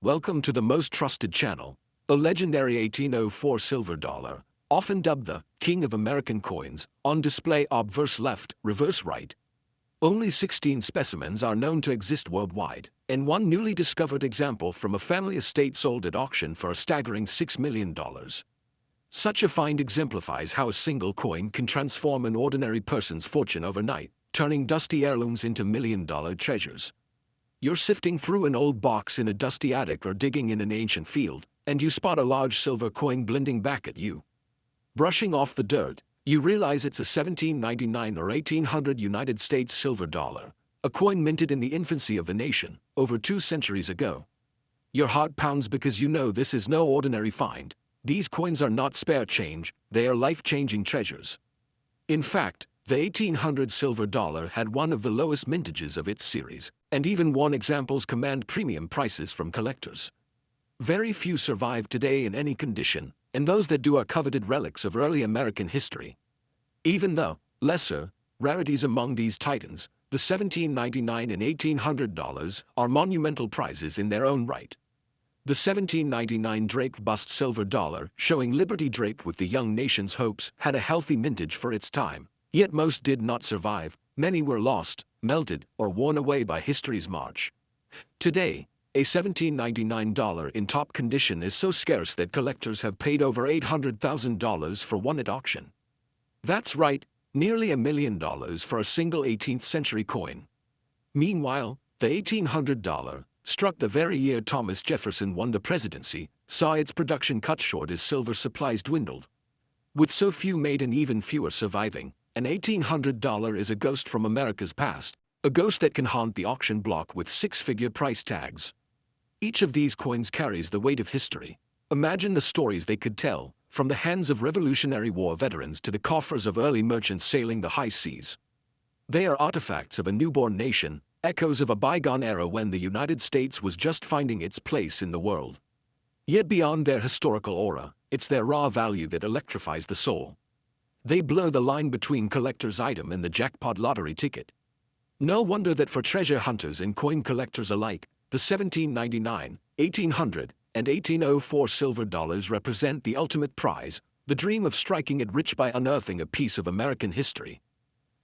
Welcome to the most trusted channel, a legendary 1804 silver dollar, often dubbed the King of American coins, on display obverse left, reverse right. Only 16 specimens are known to exist worldwide, and one newly discovered example from a family estate sold at auction for a staggering $6 million. Such a find exemplifies how a single coin can transform an ordinary person's fortune overnight, turning dusty heirlooms into million-dollar treasures. You're sifting through an old box in a dusty attic or digging in an ancient field, and you spot a large silver coin glinting back at you. Brushing off the dirt, you realize it's a 1799 or 1800 United States silver dollar, a coin minted in the infancy of the nation, over 2 centuries ago. Your heart pounds because you know this is no ordinary find. These coins are not spare change, they are life-changing treasures. In fact, the 1800 silver dollar had one of the lowest mintages of its series, and even worn examples command premium prices from collectors. Very few survive today in any condition, and those that do are coveted relics of early American history. Even though lesser rarities among these titans, the 1799 and 1800 dollars are monumental prizes in their own right. The 1799 draped bust silver dollar, showing liberty draped with the young nation's hopes, had a healthy mintage for its time. Yet most did not survive, many were lost, melted, or worn away by history's march. Today, a $1799 in top condition is so scarce that collectors have paid over $800,000 for one at auction. That's right, nearly $1 million for a single 18th century coin. Meanwhile, the $1800, struck the very year Thomas Jefferson won the presidency, saw its production cut short as silver supplies dwindled. With so few made and even fewer surviving, an $1800 is a ghost from America's past, a ghost that can haunt the auction block with 6-figure price tags. Each of these coins carries the weight of history. Imagine the stories they could tell, from the hands of Revolutionary War veterans to the coffers of early merchants sailing the high seas. They are artifacts of a newborn nation, echoes of a bygone era when the United States was just finding its place in the world. Yet beyond their historical aura, it's their raw value that electrifies the soul. They blur the line between collector's item and the jackpot lottery ticket. No wonder that for treasure hunters and coin collectors alike, the 1799, 1800, and 1804 silver dollars represent the ultimate prize, the dream of striking it rich by unearthing a piece of American history.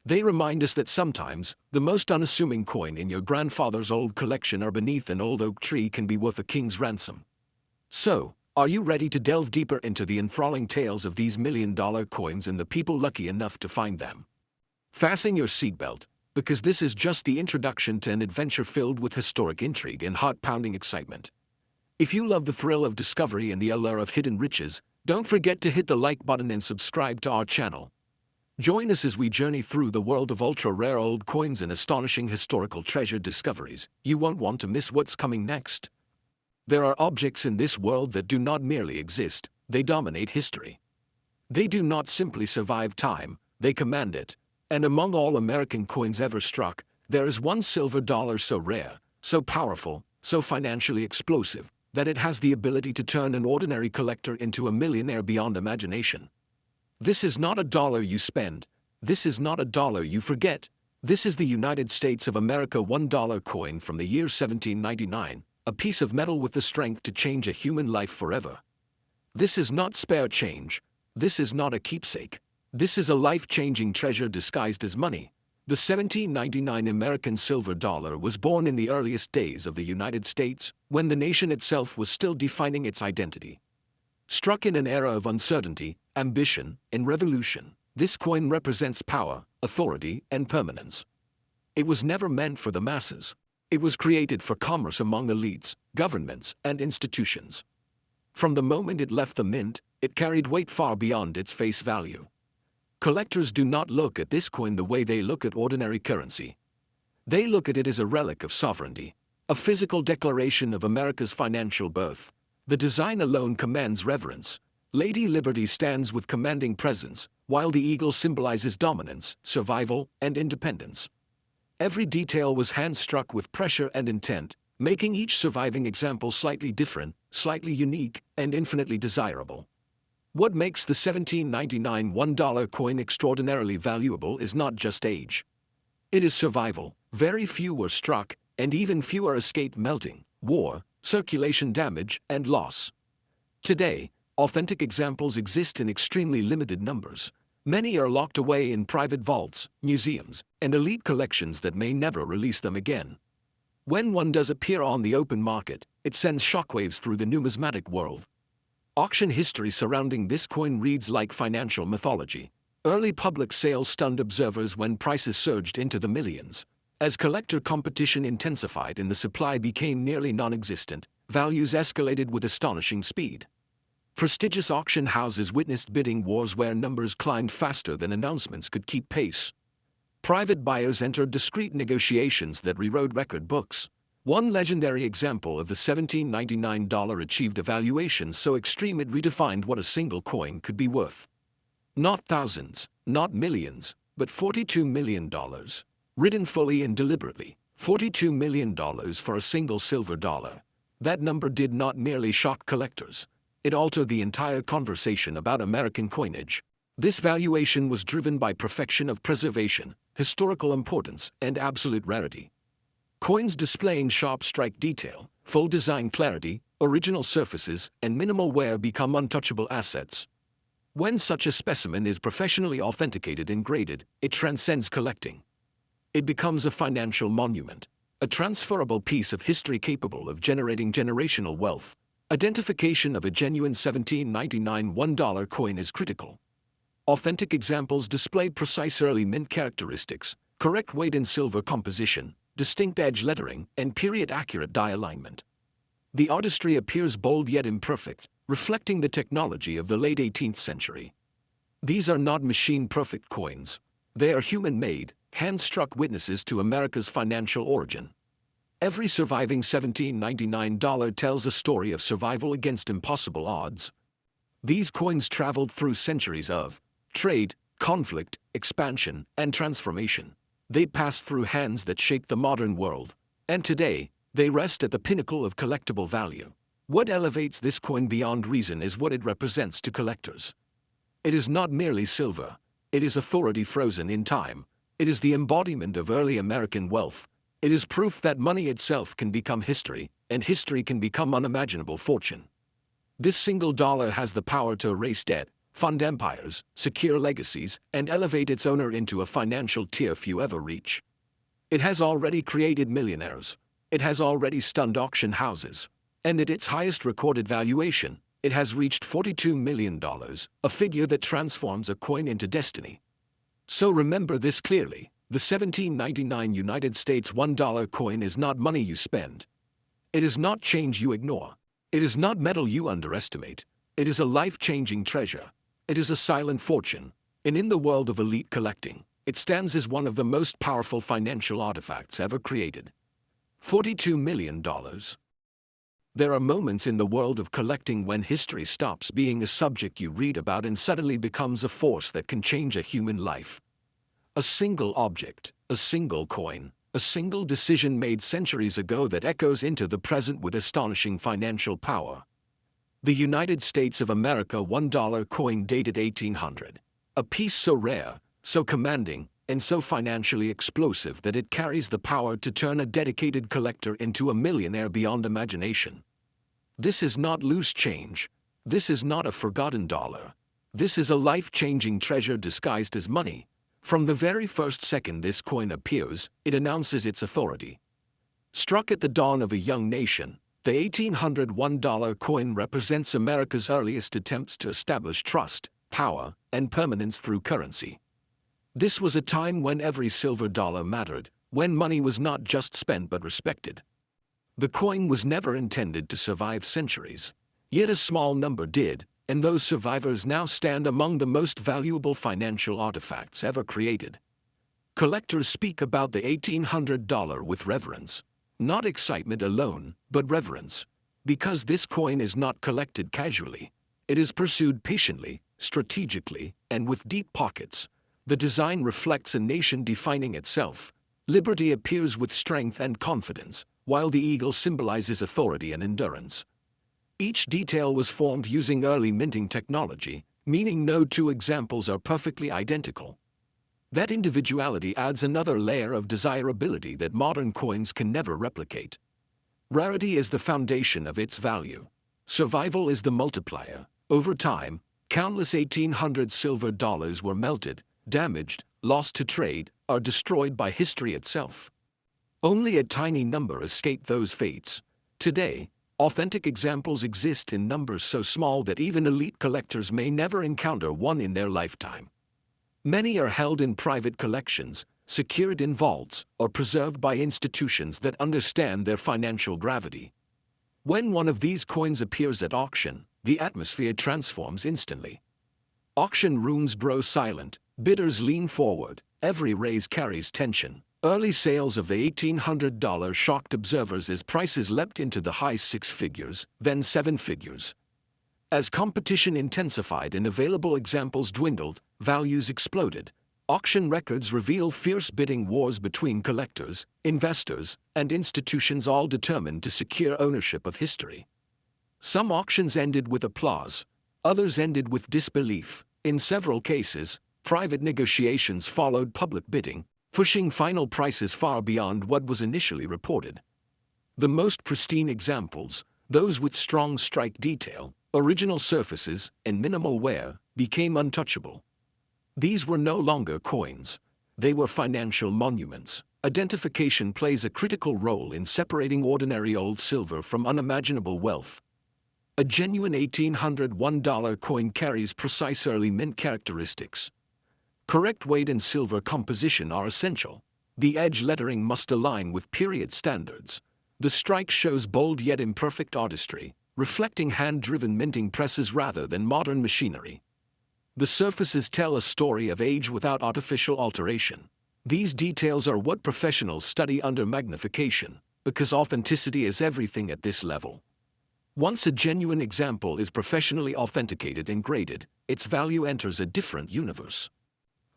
They remind us that sometimes, the most unassuming coin in your grandfather's old collection or beneath an old oak tree can be worth a king's ransom. So, are you ready to delve deeper into the enthralling tales of these million-dollar coins and the people lucky enough to find them? Fasten your seatbelt, because this is just the introduction to an adventure filled with historic intrigue and heart-pounding excitement. If you love the thrill of discovery and the allure of hidden riches, don't forget to hit the like button and subscribe to our channel. Join us as we journey through the world of ultra-rare old coins and astonishing historical treasure discoveries. You won't want to miss what's coming next. There are objects in this world that do not merely exist, they dominate history. They do not simply survive time, they command it. And among all American coins ever struck, there is one silver dollar so rare, so powerful, so financially explosive, that it has the ability to turn an ordinary collector into a millionaire beyond imagination. This is not a dollar you spend, this is not a dollar you forget, this is the United States of America $1 coin from the year 1799, a piece of metal with the strength to change a human life forever. This is not spare change, this is not a keepsake, this is a life-changing treasure disguised as money. The 1799 American silver dollar was born in the earliest days of the United States, when the nation itself was still defining its identity. Struck in an era of uncertainty, ambition, and revolution, this coin represents power, authority, and permanence. It was never meant for the masses. It was created for commerce among elites, governments, and institutions. From the moment it left the mint, it carried weight far beyond its face value. Collectors do not look at this coin the way they look at ordinary currency. They look at it as a relic of sovereignty, a physical declaration of America's financial birth. The design alone commands reverence. Lady Liberty stands with commanding presence, while the eagle symbolizes dominance, survival, and independence. Every detail was hand-struck with pressure and intent, making each surviving example slightly different, slightly unique, and infinitely desirable. What makes the 1799 $1 coin extraordinarily valuable is not just age. It is survival. Very few were struck, and even fewer escaped melting, war, circulation damage, and loss. Today, authentic examples exist in extremely limited numbers. Many are locked away in private vaults, museums, and elite collections that may never release them again. When one does appear on the open market, it sends shockwaves through the numismatic world. Auction history surrounding this coin reads like financial mythology. Early public sales stunned observers when prices surged into the millions. As collector competition intensified and the supply became nearly non-existent, values escalated with astonishing speed. Prestigious auction houses witnessed bidding wars where numbers climbed faster than announcements could keep pace. Private buyers entered discreet negotiations that rewrote record books. One legendary example of the $1799 achieved a valuation so extreme it redefined what a single coin could be worth. Not thousands, not millions, but $42 million. Written fully and deliberately, $42 million for a single silver dollar. That number did not merely shock collectors. It altered the entire conversation about American coinage. This valuation was driven by perfection of preservation, historical importance, and absolute rarity. Coins displaying sharp strike detail, full design clarity, original surfaces, and minimal wear become untouchable assets. When such a specimen is professionally authenticated and graded, it transcends collecting. It becomes a financial monument, a transferable piece of history capable of generating generational wealth. Identification of a genuine $1799 $1 coin is critical. Authentic examples display precise early mint characteristics, correct weight and silver composition, distinct edge lettering, and period-accurate die alignment. The artistry appears bold yet imperfect, reflecting the technology of the late 18th century. These are not machine-perfect coins. They are human-made, hand-struck witnesses to America's financial origin. Every surviving $1799 tells a story of survival against impossible odds. These coins traveled through centuries of trade, conflict, expansion, and transformation. They passed through hands that shaped the modern world, and today, they rest at the pinnacle of collectible value. What elevates this coin beyond reason is what it represents to collectors. It is not merely silver. It is authority frozen in time. It is the embodiment of early American wealth. It is proof that money itself can become history, and history can become unimaginable fortune. This single dollar has the power to erase debt, fund empires, secure legacies, and elevate its owner into a financial tier few ever reach. It has already created millionaires. It has already stunned auction houses. And at its highest recorded valuation, it has reached $42 million, a figure that transforms a coin into destiny. So remember this clearly, the $1799 United States $1 coin is not money you spend. It is not change you ignore. It is not metal you underestimate. It is a life-changing treasure. It is a silent fortune, and in the world of elite collecting, it stands as one of the most powerful financial artifacts ever created. $42 million. There are moments in the world of collecting when history stops being a subject you read about and suddenly becomes a force that can change a human life. A single object, a single coin, a single decision made centuries ago that echoes into the present with astonishing financial power. The United States of America $1 coin dated 1800. A piece so rare, so commanding, and so financially explosive that it carries the power to turn a dedicated collector into a millionaire beyond imagination. This is not loose change. This is not a forgotten dollar. This is a life-changing treasure disguised as money. From the very first second this coin appears, it announces its authority. Struck at the dawn of a young nation, the 1800 $1 coin represents America's earliest attempts to establish trust, power, and permanence through currency. This was a time when every silver dollar mattered, when money was not just spent but respected. The coin was never intended to survive centuries, yet a small number did, and those survivors now stand among the most valuable financial artifacts ever created. Collectors speak about the $1800 with reverence. Not excitement alone, but reverence. Because this coin is not collected casually. It is pursued patiently, strategically, and with deep pockets. The design reflects a nation defining itself. Liberty appears with strength and confidence, while the eagle symbolizes authority and endurance. Each detail was formed using early minting technology, meaning no two examples are perfectly identical. That individuality adds another layer of desirability that modern coins can never replicate. Rarity is the foundation of its value. Survival is the multiplier. Over time, countless 1800 silver dollars were melted, damaged, lost to trade, or destroyed by history itself. Only a tiny number escaped those fates. Today, authentic examples exist in numbers so small that even elite collectors may never encounter one in their lifetime. Many are held in private collections, secured in vaults, or preserved by institutions that understand their financial gravity. When one of these coins appears at auction, the atmosphere transforms instantly. Auction rooms grow silent, bidders lean forward, every raise carries tension. Early sales of the $1,800 shocked observers as prices leapt into the high six figures, then seven figures. As competition intensified and available examples dwindled, values exploded. Auction records reveal fierce bidding wars between collectors, investors, and institutions all determined to secure ownership of history. Some auctions ended with applause, others ended with disbelief. In several cases, private negotiations followed public bidding, pushing final prices far beyond what was initially reported. The most pristine examples, those with strong strike detail, original surfaces, and minimal wear, became untouchable. These were no longer coins. They were financial monuments. Identification plays a critical role in separating ordinary old silver from unimaginable wealth. A genuine $1,801 coin carries precise early mint characteristics. Correct weight and silver composition are essential. The edge lettering must align with period standards. The strike shows bold yet imperfect artistry, reflecting hand-driven minting presses rather than modern machinery. The surfaces tell a story of age without artificial alteration. These details are what professionals study under magnification, because authenticity is everything at this level. Once a genuine example is professionally authenticated and graded, its value enters a different universe.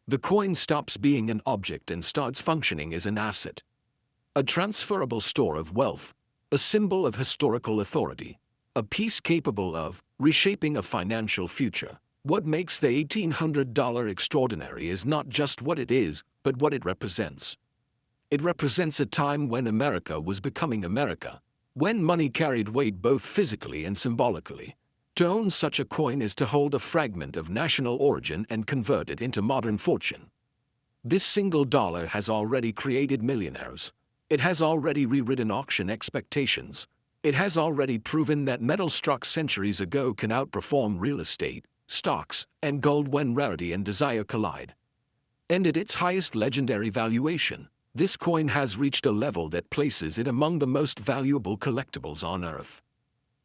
The coin stops being an object and starts functioning as an asset. A transferable store of wealth, a symbol of historical authority, a piece capable of reshaping a financial future. What makes the $1,800 extraordinary is not just what it is, but what it represents. It represents a time when America was becoming America, when money carried weight both physically and symbolically. To own such a coin is to hold a fragment of national origin and convert it into modern fortune. This single dollar has already created millionaires. It has already rewritten auction expectations. It has already proven that metal struck centuries ago can outperform real estate, stocks, and gold when rarity and desire collide. And at its highest legendary valuation, this coin has reached a level that places it among the most valuable collectibles on Earth.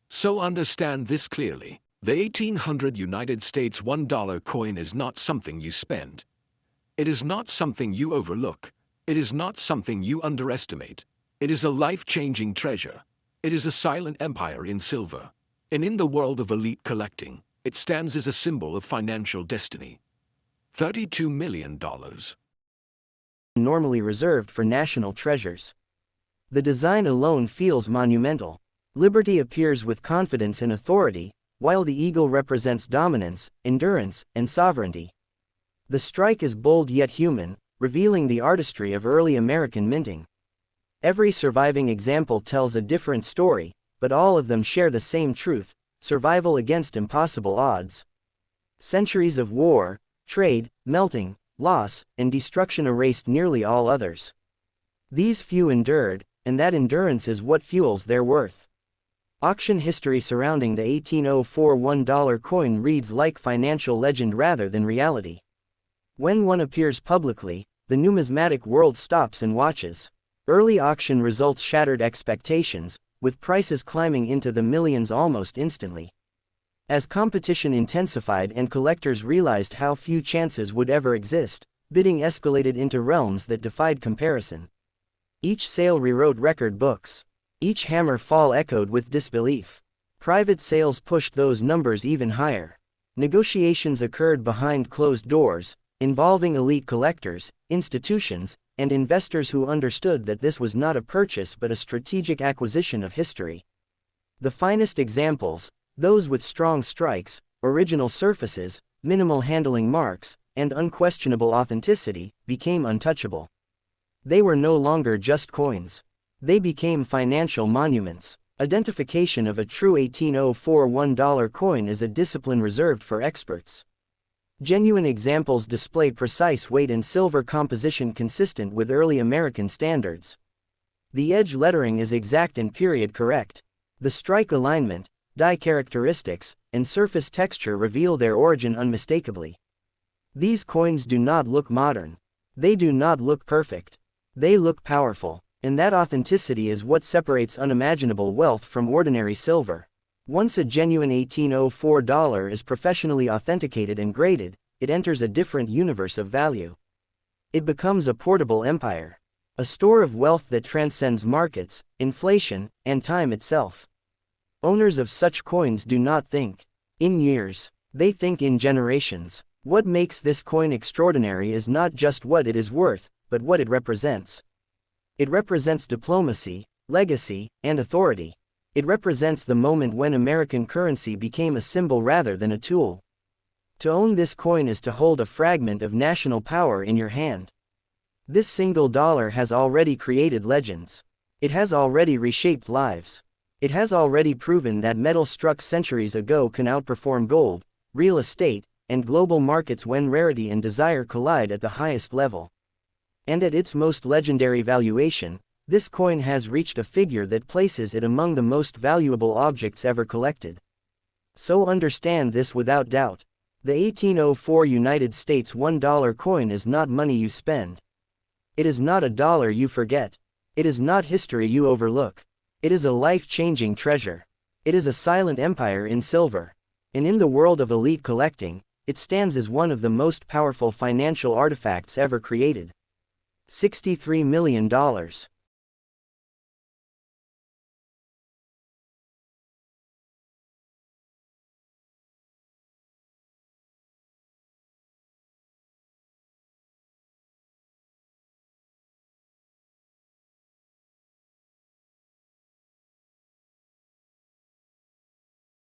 So understand this clearly. The 1800 United States $1 coin is not something you spend. It is not something you overlook. It is not something you underestimate. It is a life-changing treasure. It is a silent empire in silver. And in the world of elite collecting, it stands as a symbol of financial destiny. $32 million. Normally reserved for national treasures. The design alone feels monumental. Liberty appears with confidence and authority, while the eagle represents dominance, endurance, and sovereignty. The strike is bold yet human, revealing the artistry of early American minting. Every surviving example tells a different story, but all of them share the same truth: survival against impossible odds. Centuries of war, trade, melting, loss, and destruction erased nearly all others. These few endured, and that endurance is what fuels their worth. Auction history surrounding the 1804 $1 coin reads like financial legend rather than reality. When one appears publicly, the numismatic world stops and watches. Early auction results shattered expectations, with prices climbing into the millions almost instantly. As competition intensified and collectors realized how few chances would ever exist, bidding escalated into realms that defied comparison. Each sale rewrote record books. Each hammer fall echoed with disbelief. Private sales pushed those numbers even higher. Negotiations occurred behind closed doors, involving elite collectors, institutions, and investors who understood that this was not a purchase but a strategic acquisition of history. The finest examples, those with strong strikes, original surfaces, minimal handling marks, and unquestionable authenticity, became untouchable. They were no longer just coins. They became financial monuments. Identification of a true 1804 $1 coin is a discipline reserved for experts. Genuine examples display precise weight and silver composition consistent with early American standards. The edge lettering is exact and period correct. The strike alignment, die characteristics, and surface texture reveal their origin unmistakably. These coins do not look modern. They do not look perfect. They look powerful. And that authenticity is what separates unimaginable wealth from ordinary silver. Once a genuine 1804 dollar is professionally authenticated and graded, it enters a different universe of value. It becomes a portable empire. A store of wealth that transcends markets, inflation, and time itself. Owners of such coins do not think in years. They think in generations. What makes this coin extraordinary is not just what it is worth, but what it represents. It represents diplomacy, legacy, and authority. It represents the moment when American currency became a symbol rather than a tool. To own this coin is to hold a fragment of national power in your hand. This single dollar has already created legends. It has already reshaped lives. It has already proven that metal struck centuries ago can outperform gold, real estate, and global markets when rarity and desire collide at the highest level. And at its most legendary valuation, this coin has reached a figure that places it among the most valuable objects ever collected. So understand this without doubt. The 1804 United States $1 coin is not money you spend. It is not a dollar you forget. It is not history you overlook. It is a life-changing treasure. It is a silent empire in silver. And in the world of elite collecting, it stands as one of the most powerful financial artifacts ever created. $63 million.